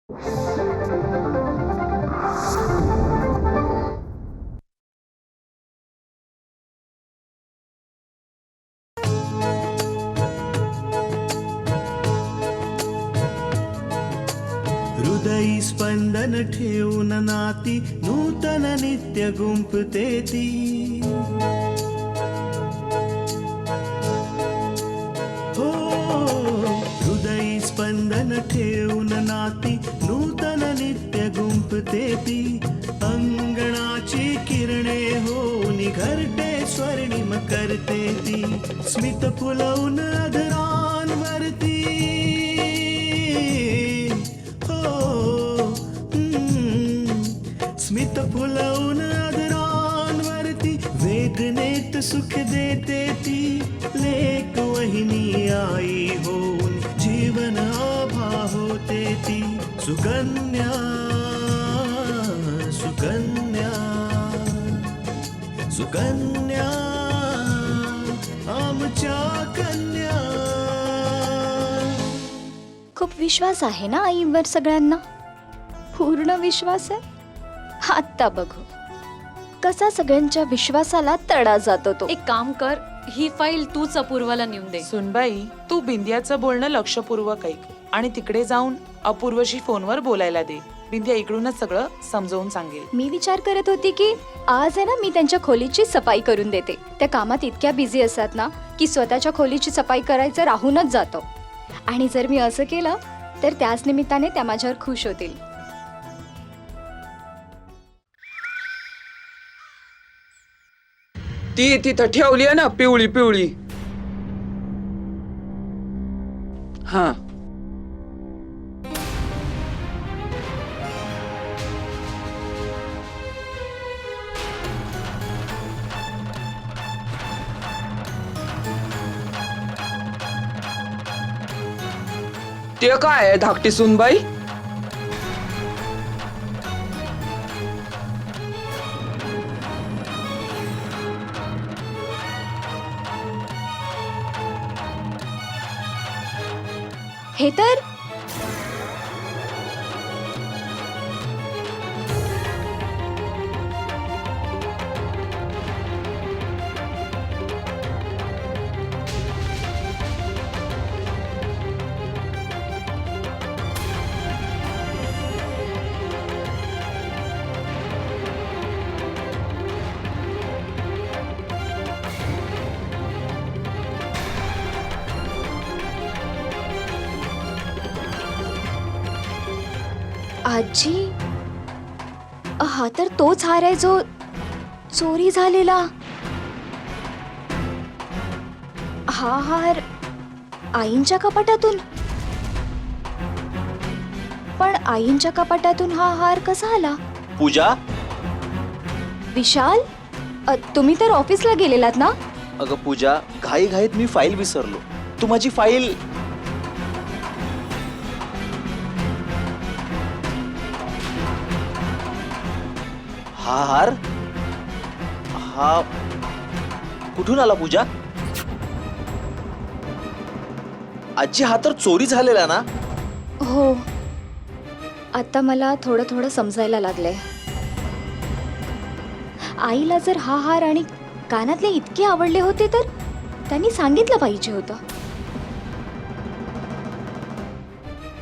हृदयी स्पंदन ठेवून नाती नूतन नित्य गुंफते ती. हो हृदयी स्पंदन ठेवून नाती नूतन नित्य गुंफते ती. अंगणाची किरणे होऊन घरटे स्वर्णिम करते ती. स्मित फुलवून अधरांवरती स्मित फुलवून अधरांवरती वेदनेत सुख देते ती. लेक वहिनी आई होऊन जीवन आभा होते ती. सुकन्या सुकन्या सुकन्या आमच्या कन्या. खूप विश्वास आहे ना आईवर सगळ्यांना? पूर्ण विश्वास आहे. आता बघू कसा सगळ्यांच्या विश्वासाला तडा जातो तो. एक काम कर, ही फाईल तूच अपूर्वाला नेऊन दे. सुनबाई, तू बिंदियाचं बोलणं लक्षपूर्वक ऐक आणि तिकडे जाऊन अपूर्वशी फोनवर बोलायला दे. बिंदिया इकडूनच सगळं समजावून सांगेल. मी विचार करत होती की आज आहे ना मी त्यांच्या खोलीची सफाई करून देते. त्या कामात इतक्या बिझी असतात ना की स्वतःच्या खोलीची सफाई करायचं राहूनच जातं. आणि जर मी असं केलं तर त्याच निमित्ताने त्या माझ्यावर खुश होतील. ती तिथं ठेवली आहे ना पिवळी पिवळी. हा ते काय आहे धाकटी सुनबाई? हे तर आजी, हा तर तोच हार आहे जो चोरी झालेला. हा हार आईंच्या कपाटातून. पण आईंच्या कपाटातून हा हार कसा आला? पूजा, विशाल, तुम्ही तर ऑफिसला गेलेलात ना? अगं पूजा, घाई घाईत मी फाईल विसरलो. तू माझी फाईल. हा हार हा कुठून आला पूजा? आजी, हा तर चोरी झालेला ना? हो, आता मला थोडं थोडं समजायला लागलंय. आईला जर हा हार आणि कानातले इतके आवडले होते तर त्यांनी सांगितलं पाहिजे होतं.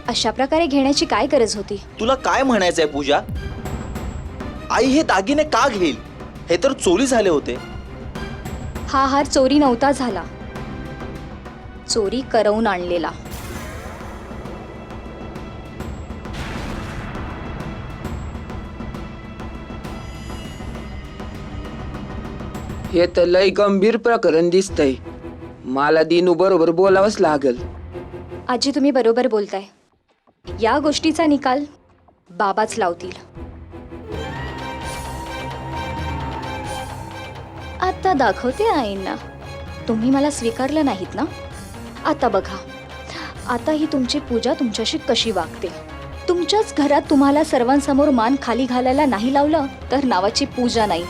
अशा प्रकारे घेण्याची काय गरज होती? तुला काय म्हणायचंय पूजा? आई हे दागिने का घेईल? हे तर चोरी झाले होते. हा हार चोरी नव्हता झाला, चोरी करवून आणलेला. हे तर लय गंभीर प्रकरण दिसतंय. मला दिनू बरोबर बोलावंच लागल. आजी, तुम्ही बरोबर बोलताय. या गोष्टीचा निकाल बाबाच लावतील. आता दाखवते आईंना. तुम्ही मला स्वीकारलं नाहीत ना? आता बघा, आता ही तुमची पूजा तुमच्याशी कशी वागते. तुमच्याच घरात तुम्हाला सर्वांसमोर मान खाली घालायला नाही लावलं तर नावाची पूजा नाही.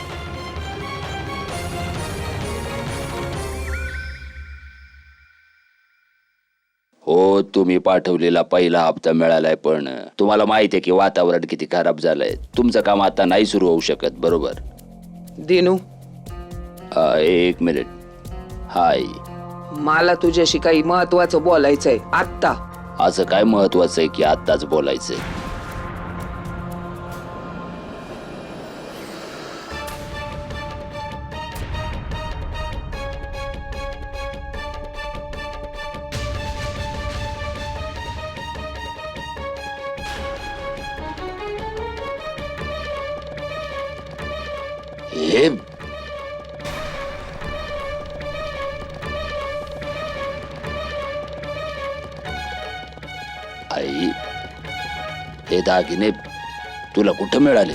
हो, तुम्ही पाठवलेला पहिला हप्ता मिळालाय, पण तुम्हाला माहिती आहे की वातावरण किती खराब झालंय. तुमचं काम आता नाही सुरू होऊ शकत, बरोबर? दिनू, एक मिनिट. हाय. मला तुझ्याशी काही महत्वाचं बोलायचंय आत्ता. असं काय महत्वाचं आहे की आत्ताच बोलायचंय? हे आई, हे दागिने तुला कुठं मिळाले?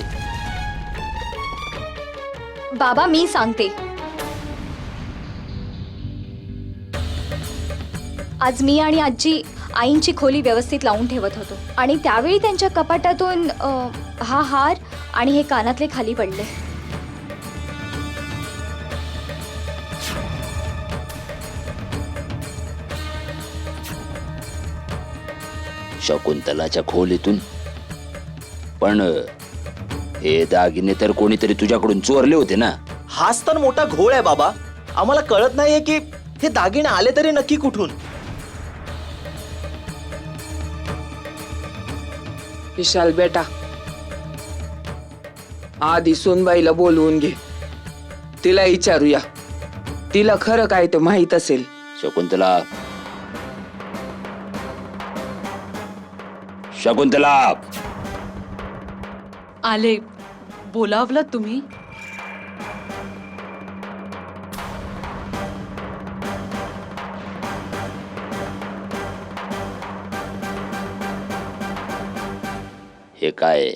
बाबा मी सांगते. आज मी आणि आजी आईंची खोली व्यवस्थित लावून ठेवत होतो आणि त्यावेळी त्यांच्या कपाटातून हा हार आणि हे कानातले खाली पडले. शकुंतलाच्या खोलीतून? पण हे दागिने तर कोणीतरी तुझ्याकडून चोरले होते ना? हाच तर मोठा घोळ आहे बाबा. आम्हाला कळत नाहीये की हे दागिने आले तरी नक्की कुठून. विशाल बेटा, आधी सोनबाईला बोलवून घे, तिला विचारूया. तिला खरं काय ते माहित असेल. शकुंतला, शकुंतला, आले. बोलावलं तुम्ही? हे काय?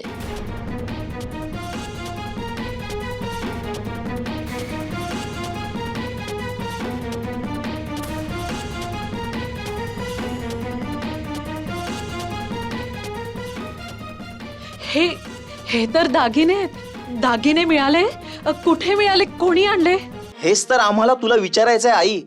हे हे तर दागिने आहेत. दागिने मिळाले? कुठे मिळाले? कोणी आणले? हेच तर आम्हाला तुला विचारायचंय आई.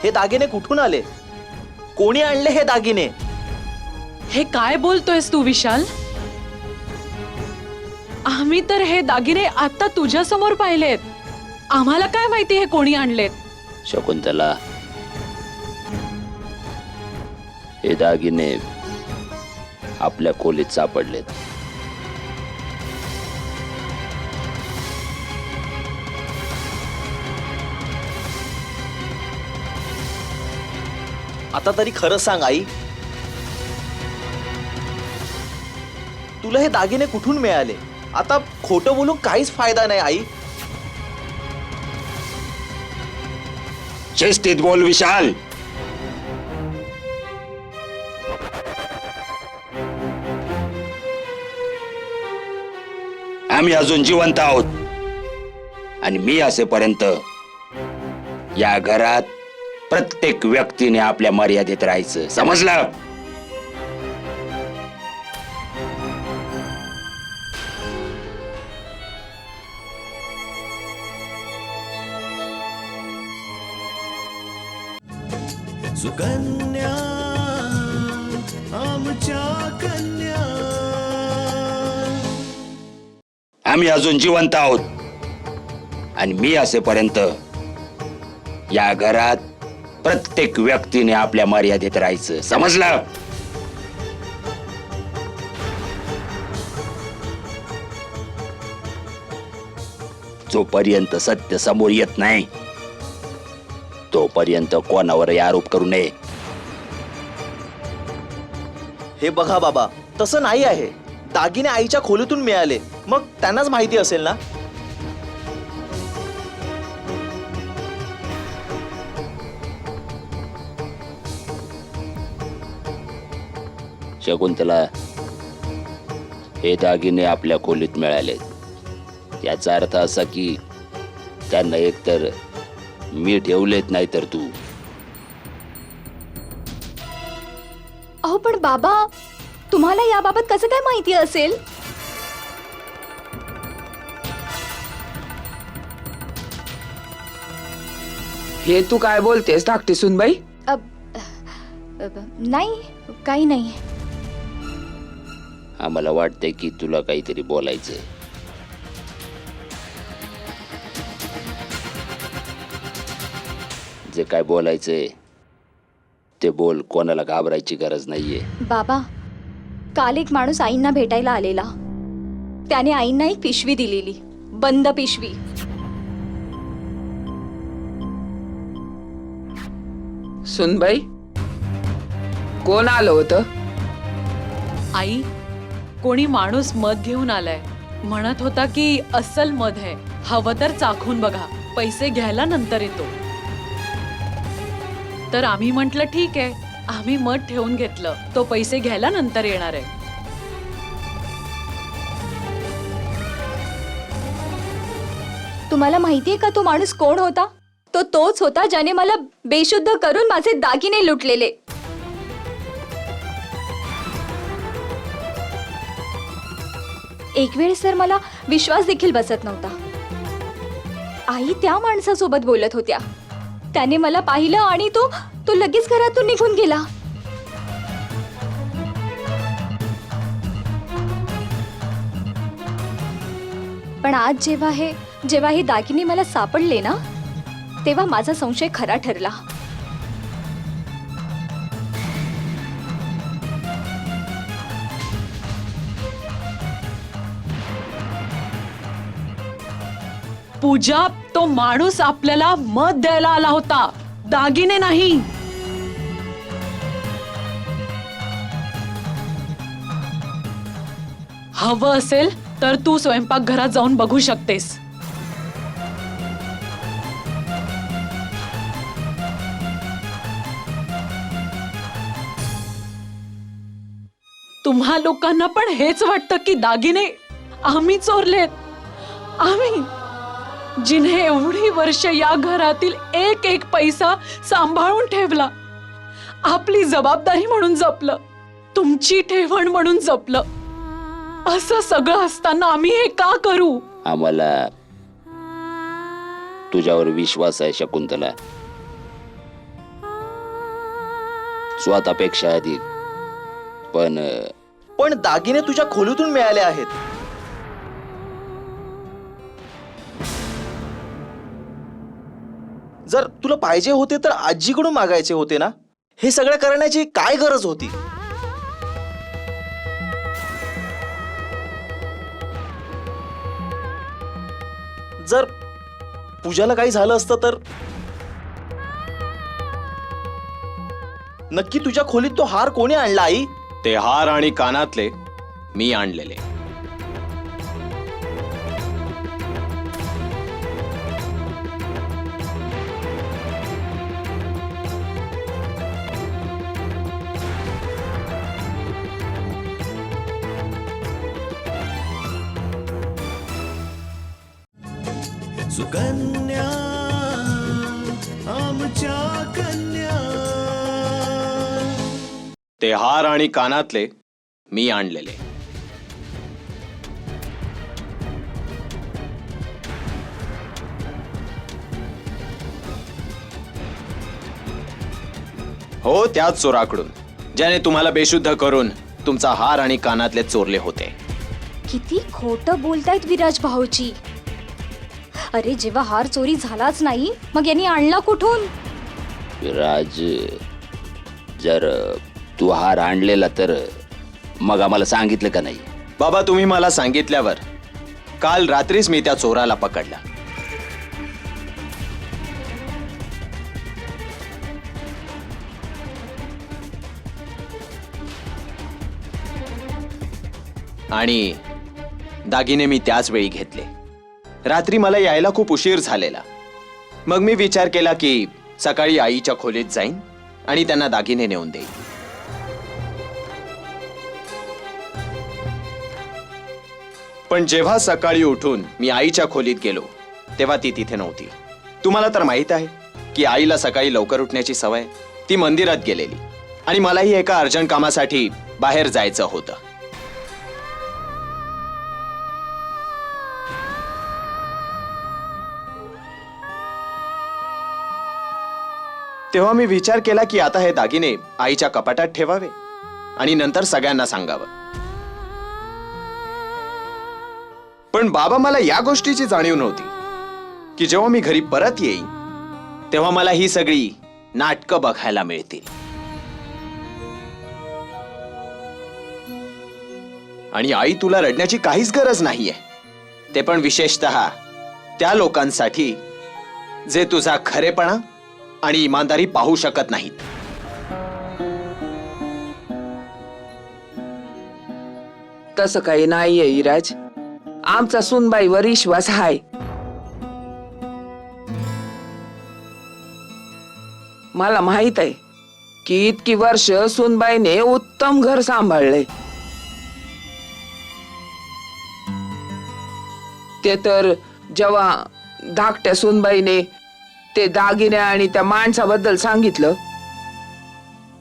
हे दागिने कुठून आले? कोणी आणले हे दागिने? हे काय बोलतोयस तू विशाल? आम्ही तर हे दागिने आता तुझ्या समोर पाहिलेत. आम्हाला काय माहिती हे कोणी आणलेत? शकुंतला, हे दागिने आपल्या खोलीत सापडलेत. आता तरी खरं सांग आई, तुला हे दागिने कुठून मिळाले? आता खोटं बोलून काहीच फायदा नाही आई. शिस्तीत बोल विशाल. आम्ही अजून जिवंत आहोत आणि मी असेपर्यंत या घरात प्रत्येक व्यक्तीने आपल्या मर्यादेत राहायचं, समजलं? सुकन्या आमच्या कन्या. आम्ही अजून जिवंत आहोत आणि मी असेपर्यंत या घरात प्रत्येक व्यक्तीने आपल्या मर्यादेत राहायचं, समजलं? जोपर्यंत सत्य समोर येत नाही तोपर्यंत कोणावरही आरोप करू नये. हे बघा बाबा, तसं नाही आहे. दागिने आईच्या खोलीतून मिळाले, मग त्यांनाच माहिती असेल ना. शकुंतला, हे दागिने आपल्या खोलीत मिळाले. याचा अर्थ असा की त्यांना एकतर मी ठेवलेत नाही तर तू. अहो पण बाबा, तुम्हाला याबाबत कसं काय माहिती असेल? हे तू काय बोलतेस धाकटी सुनबाई? नाही, काही नाही. आम्हाला वाटतंय की तुला काहीतरी बोलायचंय. जे काय बोलायचंय ते बोल, कोणाला घाबरायची गरज नाहीये. बाबा, काल एक माणूस आईंना भेटायला आलेला. त्याने आईंना एक पिशवी दिलेली, बंद पिशवी. सुनबाई, कोण आलं होतं? आई, कोणी माणूस मध घेऊन आलाय. म्हणत होता की अस्सल मध आहे, हवं तर चाखून बघा, पैसे घ्यायला नंतर येतो. तर आम्ही म्हंटल ठीक आहे. आम्ही मध ठेवून घेतलं. तो पैसे घ्यायला नंतर येणार आहे. तुम्हाला माहितीये का तो माणूस कोण होता? तो तोच होता ज्याने मला बेशुद्ध करून माझे दागिने लुटलेले. एक वेळेस तर मला विश्वास देखील बसत नव्हता. आई त्या माणसासोबत बोलत होत्या. त्याने मला पाहिलं आणि तो लगेच घरातून निघून गेला. पण आज जेव्हा हे दागिने मला सापडले ना, तेव्हा माझा संशय खरा ठरला. पूजा, तो माणूस आपल्याला मध द्यायला आला होता, दागिने नाही. हवं असेल तर तू स्वयंपाकघरात जाऊन बघू शकतेस. तुम्हा लोकांना पण हेच वाटतं की दागिने आम्ही चोरलेत. आम्ही जिने एवढी वर्ष या घरातील एक एक पैसा सांभाळून ठेवला, आपली जबाबदारी म्हणून जपलं, तुमची ठेवण म्हणून जपलं, असं सगळं असताना आम्ही हे का करू? आम्हाला तुझ्यावर विश्वास आहे शकुंतला, स्वतःपेक्षा अधिक. पण दागिने तुझ्या खोलीतून मिळाले आहेत. जर तुला पाहिजे होते तर आजीकडून मागायचे होते ना. हे सगळं करण्याची काय गरज होती? जर पूजाला काही झालं असतं तर नक्की तुझ्या खोलीत तो हार कोणी आणला आई? ते हार आणि कानातले मी आणलेले. सुकन्या आमच्या कन्या. ते हार आणि कानातले मी आणलेले. हो, त्याच चोराकडून ज्याने तुम्हाला बेशुद्ध करून तुमचा हार आणि कानातले चोरले होते. किती खोटं बोलतायत विराज भाऊजी. अरे, जेव्हा हार चोरी झालाच नाही, मग यांनी आणला कुठून? राज, जर तू हार आणलेला तर मग आम्हाला सांगितलं का नाही? बाबा, तुम्ही मला सांगितल्यावर काल रात्रीच मी त्या चोराला पकडला. आणि दागिने मी त्याच वेळी घेतले. रात्री मला यायला खूप उशीर झालेला. मग मी विचार केला की सकाळी आईच्या खोलीत जाईन आणि त्यांना दागिने नेऊन देईन. पण जेव्हा सकाळी उठून मी आईच्या खोलीत गेलो तेव्हा ती तिथे नव्हती. तुम्हाला तर माहित आहे की आईला सकाळी लवकर उठण्याची सवय. ती मंदिरात गेलेली आणि मलाही एका अर्जंट कामासाठी बाहेर जायचं होतं. तेव्हा मी विचार केला की आता हे दागिने आईच्या कपाटात ठेवावे आणि नंतर सगळ्यांना सांगावं. पण बाबा, मला या गोष्टीची जाणीव नव्हती की जेव्हा मी घरी परत येईन तेव्हा मला ही सगळी नाटकं बघायला मिळतील. आणि आई, तुला रडण्याची काहीच गरज नाहीये, ते पण विशेषतः त्या लोकांसाठी जे तुझा खरेपणा आणि इमानदारी पाहू शकत नाहीत. तसं काही नाहीये इराज. आमचा सुनबाईवर विश्वास आहे. मला माहित आहे की इतकी वर्ष सुनबाईने उत्तम घर सांभाळले. ते तर जेव्हा धाकट्या सुनबाईने ते दागिने आणि त्या माणसाबद्दल सांगितलं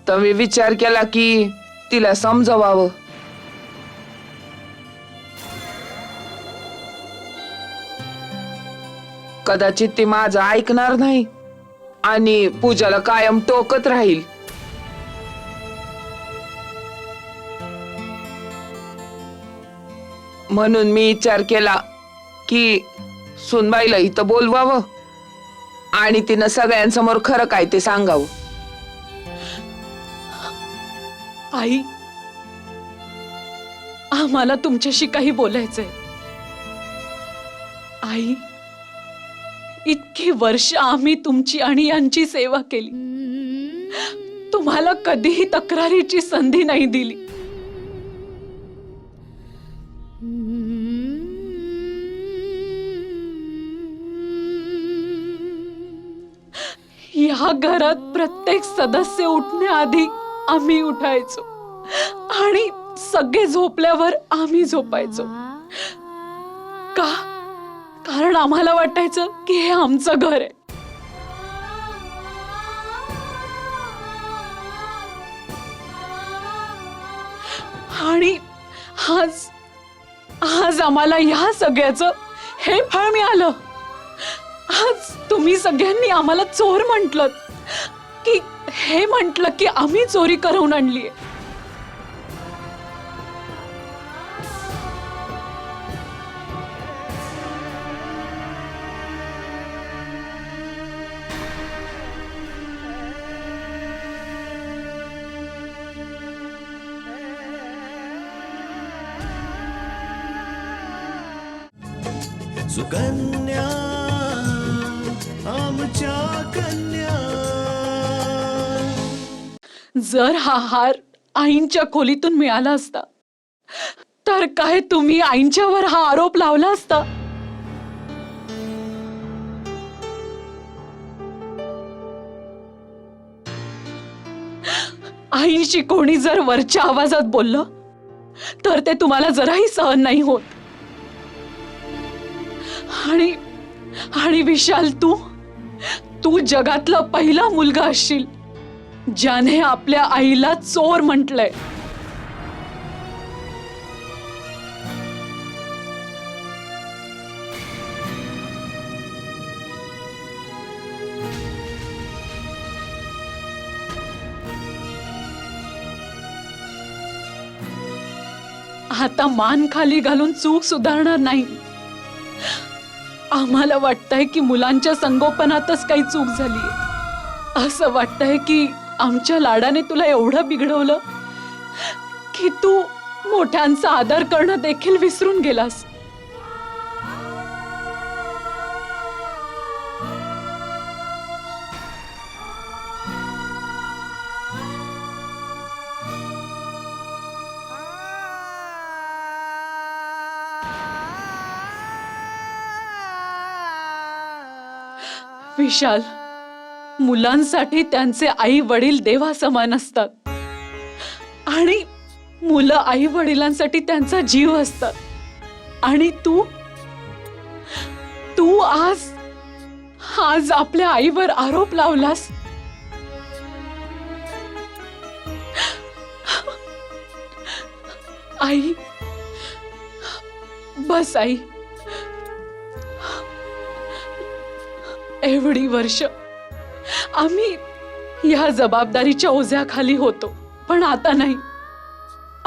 तर मी विचार केला की तिला समजवावं. कदाचित ती माझं ऐकणार नाही आणि पूजाला कायम टोकत राहील. म्हणून मी विचार केला की सुनबाईला इथं बोलवावं आणि तिनं सगळ्यांसमोर खरं काय ते सांगावं. आई, आम्हाला तुमच्याशी काही बोलायचंय. आई, इतकी वर्ष आम्ही तुमची आणि यांची सेवा केली, तुम्हाला कधीही तक्रारीची संधी नाही दिली. या घरात प्रत्येक सदस्य उठण्याआधी आम्ही उठायचो आणि सगळे झोपल्यावर आम्ही झोपायचो. का? कारण आम्हाला वाटायचं की हे आमचं घर आहे. आणि आज आम्हाला या सगळ्याचं हे फळ मिळालं. आज तुम्ही सगळ्यांनी आम्हाला चोर म्हटलं की हे म्हटलं की आम्ही चोरी करून आणलीये. सुकन्या आमच्या कन्या. जर हा हार आईंच्या खोलीतून मिळाला असता तर काय तुम्ही आईंच्यावर हा आरोप लावला असता? आईशी कोणी जर वरच्या आवाजात बोललं तर ते तुम्हाला जराही सहन नाही होत. आणि विशाल, तू जगातला पहिला मुलगा असशील ज्याने आपल्या आईला चोर म्हटलंय. आता मान खाली घालून चूक सुधारणार नाही. आम्हाला वाटतंय की मुलांच्या संगोपनातच काही चूक झालीये. असं वाटतंय की आमच्या लाडाने तुला एवढं बिघडवलं की तू मोठ्यांचा आदर करणं देखील विसरून गेलास. विशाल, मुलांसाठी त्यांचे आई वडील देवा समान असतात आणि मुलं आई वडिलांसाठी त्यांचा जीव असतात. आणि तू आज आपल्या आईवर आरोप लावलास. आई, बस आई. एवढी वर्ष या जबाबदारीच्या ओझ्याखाली होतो, पण आता नाही.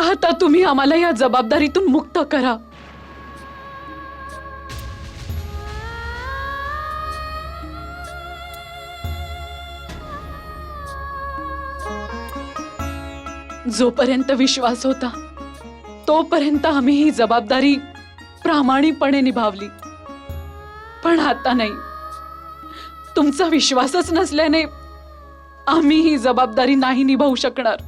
आता तुम्ही आम्हाला या जबाबदारीतून मुक्त करा. जोपर्यंत विश्वास होता तोपर्यंत आम्ही ही जबाबदारी प्रामाणिकपणे निभावली, पण आता नाही. तुमचा विश्वासच नसल्याने आम्ही ही जबाबदारी नाही निभावू शकणार.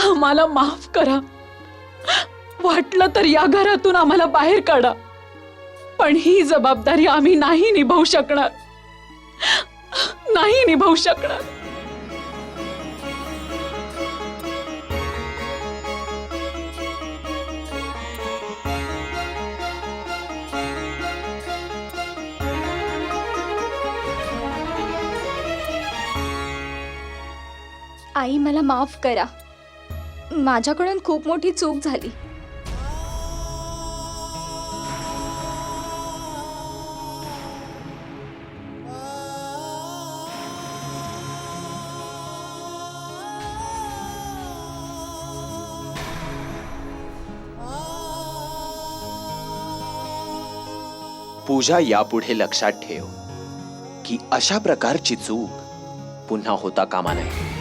आम्हाला माफ करा. वाटलं तर या घरातून आम्हाला बाहेर काढा, पण ही जबाबदारी आम्ही नाही निभावू शकणार. नाही निभावू शकणार. आई, मला माफ करा. माझ्याकडून खूप मोठी चूक झाली. पूजा, यापुढे लक्षात ठेव की अशा प्रकारची चूक पुन्हा होता कामा नये.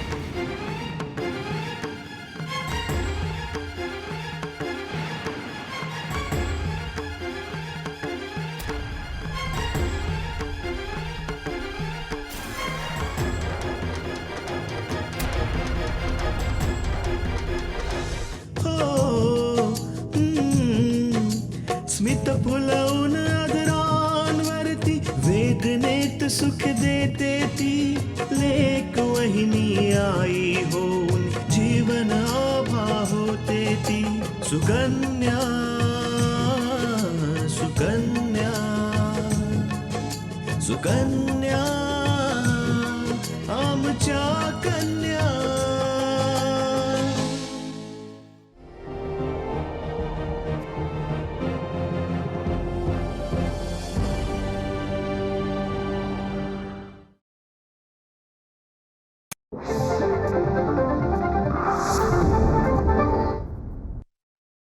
स्मित फुलवून अधरांवरती वेदनेत सुख देते ती लेक वहिनी आई होऊन जीवन आभा होते ती. सुकन्या सुकन्या सुकन्या आमच्या